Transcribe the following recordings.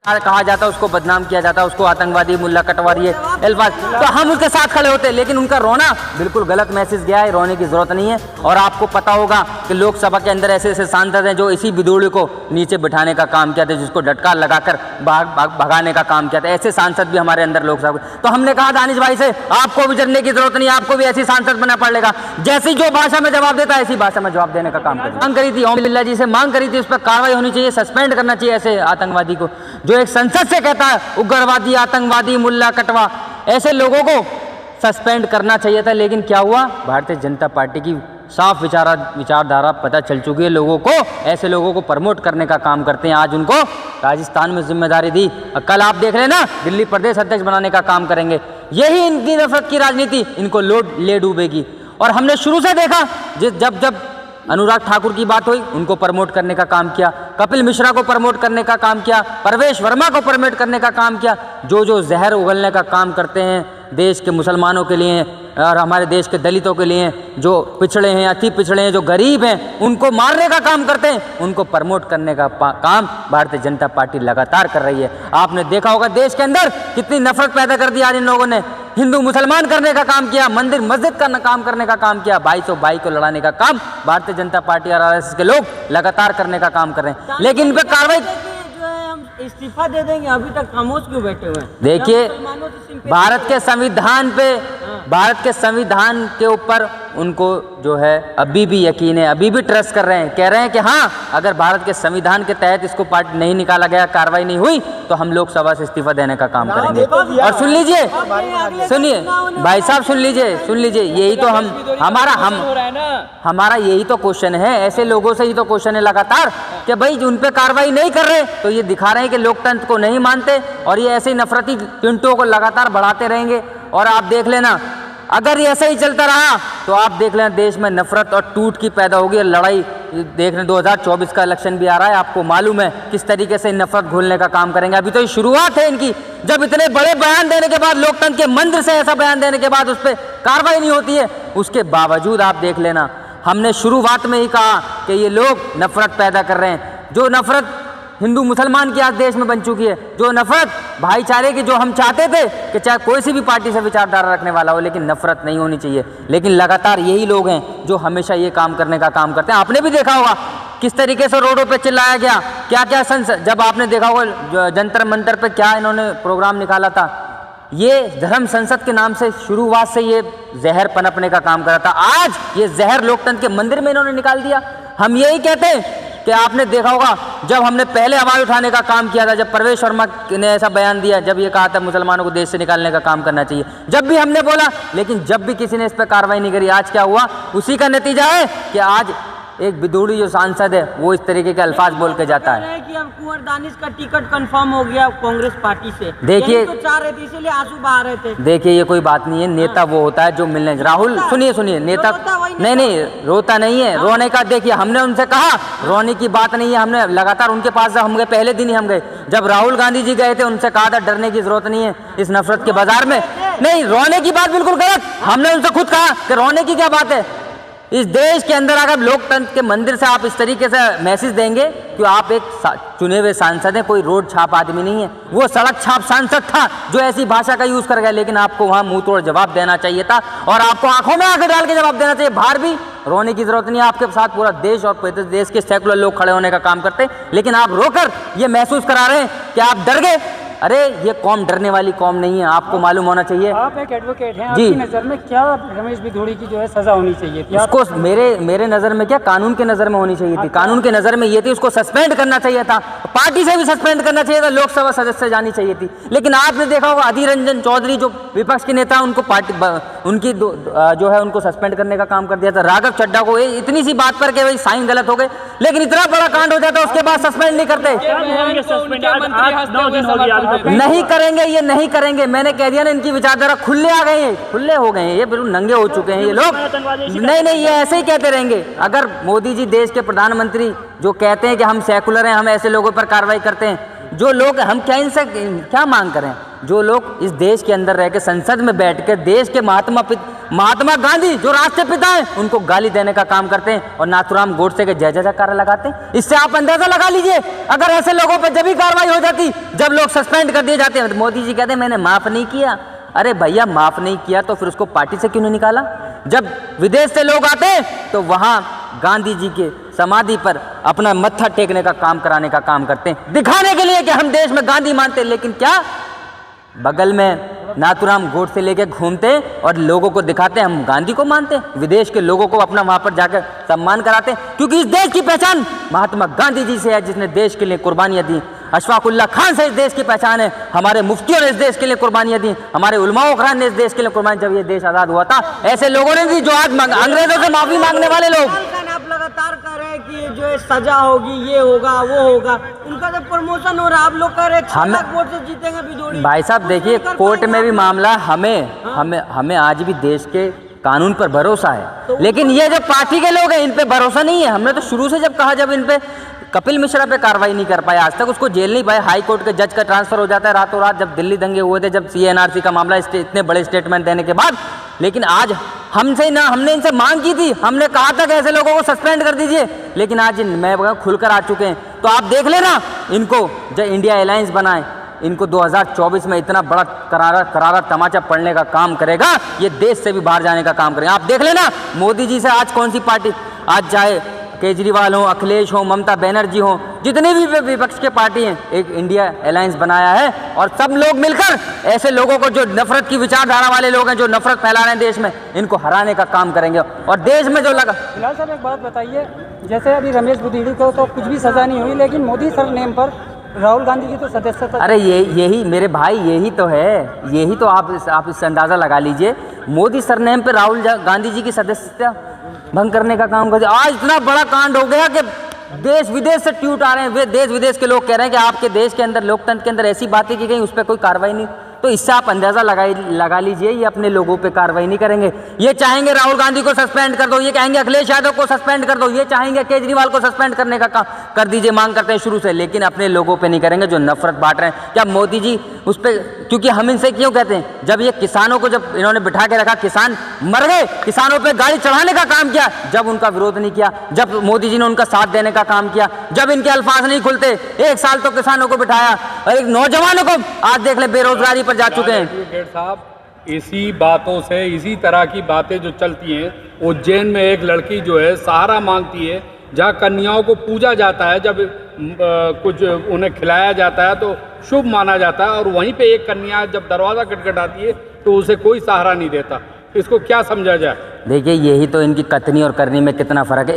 कहा जाता है उसको बदनाम किया जाता है, उसको आतंकवादी, मुल्ला कटवारी, अल्फाज, तो हम उसके साथ खड़े होते हैं। लेकिन उनका रोना बिल्कुल गलत मैसेज गया है, रोने की जरूरत नहीं है। और आपको पता होगा कि लोकसभा के अंदर ऐसे ऐसे सांसद हैं जो इसी बिदुड़ी को नीचे बिठाने का काम किया था, जिसको झटकार लगाकर भगाने का काम किया था। ऐसे सांसद भी हमारे अंदर लोकसभा। तो हमने कहा दानिश भाई से आपको भी जरने की जरूरत नहीं, आपको भी ऐसी सांसद बनना पड़ेगा, जैसी जो भाषा में जवाब देता है ऐसी भाषा में जवाब देने का काम करें। मांग करी थी ओम बिरला जी से, मांग करी थी उस पर कार्रवाई होनी चाहिए, सस्पेंड करना चाहिए ऐसे आतंकवादी को जो एक संसद से कहता है उग्रवादी, आतंकवादी, मुल्ला कटवा, ऐसे लोगों को सस्पेंड करना चाहिए था। लेकिन क्या हुआ, भारतीय जनता पार्टी की साफ विचारधारा पता चल चुकी है लोगों को, ऐसे लोगों को प्रमोट करने का काम करते हैं। आज उनको राजस्थान में जिम्मेदारी दी, कल आप देख लेना दिल्ली प्रदेश अध्यक्ष बनाने का काम करेंगे। यही इनकी नफरत की राजनीति इनको ले डूबेगी। और हमने शुरू से देखा जब अनुराग ठाकुर की बात हुई उनको प्रमोट करने का काम किया, कपिल मिश्रा को प्रमोट करने का काम किया, परवेश वर्मा को प्रमोट करने का काम किया। जो जहर उगलने का काम करते हैं देश के मुसलमानों के लिए और हमारे देश के दलितों के लिए, जो पिछड़े हैं, अति पिछड़े हैं, जो गरीब हैं, उनको मारने का काम करते हैं, उनको प्रमोट करने का काम भारतीय जनता पार्टी लगातार कर रही है। आपने देखा होगा देश के अंदर कितनी नफरत पैदा कर दी आज इन लोगों ने। हिंदू मुसलमान करने का काम किया, मंदिर मस्जिद का काम करने का काम किया, भाई से भाई को लड़ाने का काम भारतीय जनता पार्टी और आरएसएस के लोग लगातार करने का काम कर रहे हैं। लेकिन इन पर कार्रवाई इस्तीफा दे देंगे, अभी तक खामोश क्यों बैठे हुए हैं? देखिए भारत के संविधान के ऊपर उनको जो है अभी भी यकीन है, अभी भी ट्रस्ट कर रहे हैं, कह रहे हैं कि हाँ अगर भारत के संविधान के तहत इसको पार्टी नहीं निकाला गया, कार्रवाई नहीं हुई तो हम लोकसभा से इस्तीफा देने का काम करेंगे। और सुन लीजिए, सुनिए भाई साहब, सुन लीजिए, यही तो हमारा यही तो क्वेश्चन है। ऐसे लोगों से ही तो क्वेश्चन है लगातार कि भाई उन पे कार्रवाई नहीं कर रहे तो ये दिखा रहे हैं कि लोकतंत्र को नहीं मानते और ये ऐसे ही नफरती टिंटों को लगातार बढ़ाते रहेंगे। और आप देख लेना अगर ये ऐसा ही चलता रहा तो आप देख लेना देश में नफरत और टूट की पैदा होगी और लड़ाई। देख लें 2024 का इलेक्शन भी आ रहा है, आपको मालूम है किस तरीके से नफरत घोलने का काम करेंगे। अभी तो ये शुरुआत है इनकी, जब इतने बड़े बयान देने के बाद, लोकतंत्र के मंदिर से ऐसा बयान देने के बाद उस पर कार्रवाई नहीं होती है, उसके बावजूद आप देख लेना हमने शुरुआत में ही कहा कि ये लोग नफरत पैदा कर रहे हैं। जो नफरत हिंदू मुसलमान की आज देश में बन चुकी है, जो नफरत भाईचारे की जो हम चाहते थे कि चाहे कोई सी भी पार्टी से विचारधारा रखने वाला हो, लेकिन नफरत नहीं होनी चाहिए। लेकिन लगातार यही लोग हैं जो हमेशा ये काम करने का काम करते हैं। आपने भी देखा होगा किस तरीके से रोडों पे चिल्लाया गया, क्या क्या जब आपने देखा होगा जंतर मंतर पे क्या इन्होंने प्रोग्राम निकाला था, ये धर्म संसद के नाम से शुरुआत से ये जहर पनपने का काम कर रहा था। आज ये जहर लोकतंत्र के मंदिर में इन्होंने निकाल दिया। हम यही कहते हैं कि आपने देखा होगा जब हमने पहले आवाज उठाने का काम किया था, जब परवेश वर्मा ने ऐसा बयान दिया, जब ये कहा था मुसलमानों को देश से निकालने का काम करना चाहिए, जब भी हमने बोला, लेकिन जब भी किसी ने इस पर कार्रवाई नहीं करी। आज क्या हुआ, उसी का नतीजा है कि आज एक बिदुड़ी जो सांसद है वो इस तरीके के अल्फाज बोल के जाता है कि अब कुंवर दानिश का टिकट कंफर्म हो गया कांग्रेस पार्टी से। देखिए तो चाह रहे थे, इसीलिए आंसू बहा रहे थे। देखिए ये कोई बात नहीं है, नेता वो होता है जो मिलने। राहुल सुनिए, नेता नहीं रोता नहीं है, रोने का देखिए हमने उनसे कहा रोने की बात नहीं है। हमने लगातार उनके पास हम गए, पहले दिन ही हम गए, जब राहुल गांधी जी गए थे उनसे कहा था डरने की जरूरत नहीं है इस नफरत के बाजार में। नहीं, रोने की बात बिल्कुल गलत। हमने उनसे खुद कहा कि रोने की क्या बात है। इस देश के अंदर अगर लोकतंत्र के मंदिर से आप इस तरीके से मैसेज देंगे कि आप एक चुने हुए सांसद हैं, कोई रोड छाप आदमी नहीं है, वो सड़क छाप सांसद था जो ऐसी भाषा का यूज कर गया। लेकिन आपको वहां मुंह तोड़ जवाब देना चाहिए था और आपको आंखों में आंखें डाल के जवाब देना चाहिए। बाहर भी रोने की जरूरत नहीं है, आपके साथ पूरा देश और देश के सैकड़ों लोग खड़े होने का काम करते हैं, लेकिन आप रोकर ये महसूस करा रहे हैं कि आप डर गए। अरे ये कौम डरने वाली कौम नहीं है, आपको मालूम होना चाहिए। आप एक एडवोकेट हैं, आपकी नज़र में क्या रमेश बिधूड़ी की जो है सजा होनी चाहिए थी? उसको मेरे नज़र में क्या, कानून के नज़र में होनी चाहिए थी। कानून के नज़र में ये थी उसको सस्पेंड करना चाहिए था, पार्टी से भी सस्पेंड करना चाहिए था, लोकसभा सदस्य जानी चाहिए थी। लेकिन आपने देखा होगा अधीर रंजन चौधरी जो विपक्ष के नेता, उनको पार्टी उनकी जो है उनको सस्पेंड करने का काम कर दिया था। राघव चड्ढा को इतनी सी बात पर के भाई साइन गलत हो गए, लेकिन इतना बड़ा कांड हो जाता उसके बाद सस्पेंड नहीं करते। नहीं करेंगे, ये नहीं करेंगे। मैंने कह दिया ना, इनकी विचारधारा खुले आ गए हैं, खुले हो गए हैं, ये बिल्कुल नंगे हो चुके हैं ये लोग। नहीं, ये ऐसे ही कहते रहेंगे। अगर मोदी जी देश के प्रधानमंत्री जो कहते हैं कि हम सेकुलर हैं, हम ऐसे लोगों पर कार्रवाई करते हैं, जो लोग हम क्या इनसे क्या मांग करें। जो लोग इस देश के अंदर रह के संसद में बैठ कर देश के महात्मा गांधी जो राष्ट्रपिता पिता हैं उनको गाली देने का काम करते हैं और नाथूराम गोडसे के जय जयकार लगाते हैं। इससे आप अंदाजा लगा लीजिए अगर ऐसे लोगों पर जब भी कार्रवाई हो जाती, जब लोग सस्पेंड कर दिए जाते हैं, तो मोदी जी कहते हैं मैंने माफ नहीं किया। अरे भैया माफ नहीं किया तो फिर उसको पार्टी से क्यों नहीं निकाला? जब विदेश से लोग आते हैं तो वहां गांधी जी के समाधि पर अपना मत्था टेकने का काम कराने का काम करते हैं, दिखाने के लिए कि हम देश में गांधी मानते हैं। लेकिन क्या बगल में नाथूराम गोडसे लेके घूमते हैं और लोगों को दिखाते हैं हम गांधी को मानते हैं। विदेश के लोगों को अपना वहां पर जाकर सम्मान कराते हैं, क्योंकि इस देश की पहचान महात्मा गांधी जी से है, जिसने देश के लिए कुर्बानियां दी। अशफाकुल्ला खान से इस देश की पहचान है, हमारे मुफ्तियों ने इस देश के लिए कुर्बानियां दी, हमारे उलमाओ कराम ने इस देश के लिए कुर्बानी। जब ये देश आज़ाद हुआ था ऐसे लोगों ने दी जो आज अंग्रेजों से माफी मांगने वाले लोग। आप लगातार कह रहे हैं कि जो है सजा होगी, ये होगा वो होगा, उनका जब प्रमोशन हो रहा है आप लोग कह रहे हैं 6 लाख वोट से जीतेंगे बिजोड़ी। भाई साहब देखिए कोर्ट में भी मामला, हमें आज भी देश के कानून पर भरोसा है, लेकिन ये जो पार्टी के लोग हैं इन पे भरोसा नहीं है। हमने तो शुरू से जब कहा, जब इन पे कपिल मिश्रा पे कार्रवाई नहीं कर पाया, आज तक उसको जेल नहीं पाए, हाई कोर्ट के जज का ट्रांसफर हो जाता है रातों रात, जब दिल्ली दंगे हुए थे, जब CNRC का मामला इतने बड़े स्टेटमेंट देने के बाद। लेकिन आज हमने इनसे मांग की थी, हमने कहा था कि ऐसे लोगों को सस्पेंड कर दीजिए, लेकिन आज मैं खुलकर आ चुके हैं। तो आप देख लेना इनको, जब इंडिया अलायंस बनाए, इनको 2024 में इतना बड़ा करारा तमाचा पड़ने का काम करेगा, ये देश से भी बाहर जाने का काम करेगा। आप देख लेना मोदी जी से आज कौन सी पार्टी, आज चाहे केजरीवाल हो, अखिलेश हो, ममता बनर्जी हो, जितने भी विपक्ष के पार्टी हैं, एक इंडिया अलायंस बनाया है और सब लोग मिलकर ऐसे लोगों को जो नफरत की विचारधारा वाले लोग हैं, जो नफरत फैला रहे हैं देश में, इनको हराने का काम करेंगे। और देश में जो लगा। फिलहाल साहब एक बात बताइए, जैसे अभी रमेश बुद्धीड़ी को तो कुछ भी सजा नहीं हुई, लेकिन मोदी सर नेम पर राहुल गांधी की तो सदस्यता। अरे यही मेरे भाई, यही तो है, यही तो आप इससे अंदाज़ा लगा लीजिए। मोदी सरनेम पे राहुल गांधी जी की सदस्यता भंग करने का काम करते। आज इतना बड़ा कांड हो गया कि देश विदेश से ट्वीट आ रहे हैं, वे देश विदेश के लोग कह रहे हैं कि आपके देश के अंदर, लोकतंत्र के अंदर ऐसी बातें की गई, उस पर कोई कार्रवाई नहीं। तो इससे आप अंदाज़ा लगा लीजिए ये अपने लोगों पे कार्रवाई नहीं करेंगे। ये चाहेंगे राहुल गांधी को सस्पेंड कर दो, ये कहेंगे अखिलेश यादव को सस्पेंड कर दो, ये चाहेंगे केजरीवाल को सस्पेंड करने का काम कर दीजिए, मांग करते हैं शुरू से, लेकिन अपने लोगों पे नहीं करेंगे जो नफरत बांट रहे हैं। क्या मोदी जी उस पर, क्योंकि हम इनसे क्यों कहते हैं, जब ये किसानों को जब इन्होंने बिठा के रखा, किसान मर गए, किसानों पर गाड़ी चढ़ाने का काम किया, जब उनका विरोध नहीं किया, जब मोदी जी ने उनका साथ देने का काम किया, जब इनके अल्फाज नहीं खुलते, 1 साल तो किसानों को बिठाया और एक नौजवानों को आज देख ले बेरोजगारी पर जा चुके हैं। डेढ़ साहब, इसी बातों से, इसी तरह की बातें जो चलती हैं, उज्जैन में एक लड़की जो है सहारा मांगती है, जहाँ कन्याओं को पूजा जाता है, जब कुछ उन्हें खिलाया जाता है तो शुभ माना जाता है, और वहीं पे एक कन्या जब दरवाज़ा खटखटाती है तो उसे कोई सहारा नहीं देता। इसको क्या समझा जाए? देखिए यही तो इनकी कथनी और करनी में कितना फ़र्क है।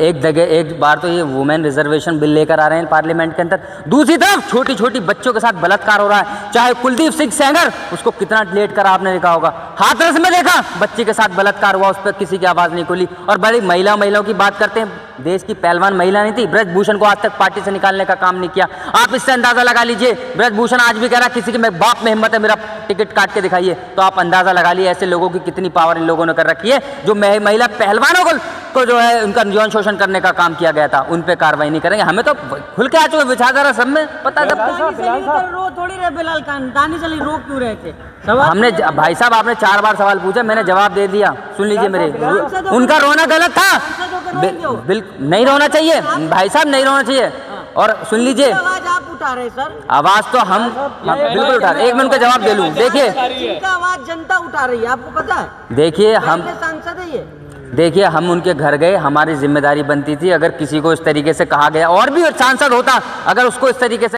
एक बार तो ये वुमेन रिजर्वेशन बिल लेकर आ रहे हैं पार्लियामेंट के अंदर, दूसरी तरफ छोटी छोटी बच्चों के साथ बलात्कार हो रहा है। चाहे कुलदीप सिंह सेंगर, उसको कितना लेट कर आपने देखा होगा, हाथरस में देखा बच्चे के साथ बलात्कार हुआ, उस पर किसी की आवाज़ नहीं खुली। और बड़ी महिलाओं की बात करते हैं, देश की पहलवान महिला नहीं थी, ब्रजभूषण को आज तक पार्टी से निकालने का काम नहीं किया। आप इससे अंदाज़ा लगा लीजिए, ब्रजभूषण आज भी कह रहा है किसी के मैं बाप में हिम्मत है मेरा टिकट काट के दिखाइए। तो आप अंदाज़ा लगा लिए ऐसे लोगों की कितनी पावर इन लोगों ने कर रखी है, जो महिला पहलवानों को जो है उनका यौन शोषण करने का काम किया गया था, उन पे कार्रवाई नहीं करेंगे। हमें तो खुल के आ चुके विचारधारा सब में पता है। रो थोड़ी रहे बिलाल खान, दानी चली रो क्यों रहे थे? हमने भाई साहब आपने 4 बार सवाल पूछा, मैंने जवाब दे दिया, सुन लीजिए मेरे। उनका रोना गलत था, बिल्कुल नहीं रोना चाहिए भाई साहब, नहीं रोना चाहिए। और सुन लीजिए, आवाज आप उठा रहे सर, आवाज तो हम बिल्कुल उठा रहे। एक मिनट का जवाब दे लूं। देखिए जिनका आवाज जनता उठा रही है, आपको पता है? देखिए हम सांसद है ये। देखिए हम उनके घर गए, हमारी जिम्मेदारी बनती थी, अगर किसी को इस तरीके से कहा गया, और भी सांसद होता अगर उसको इस तरीके से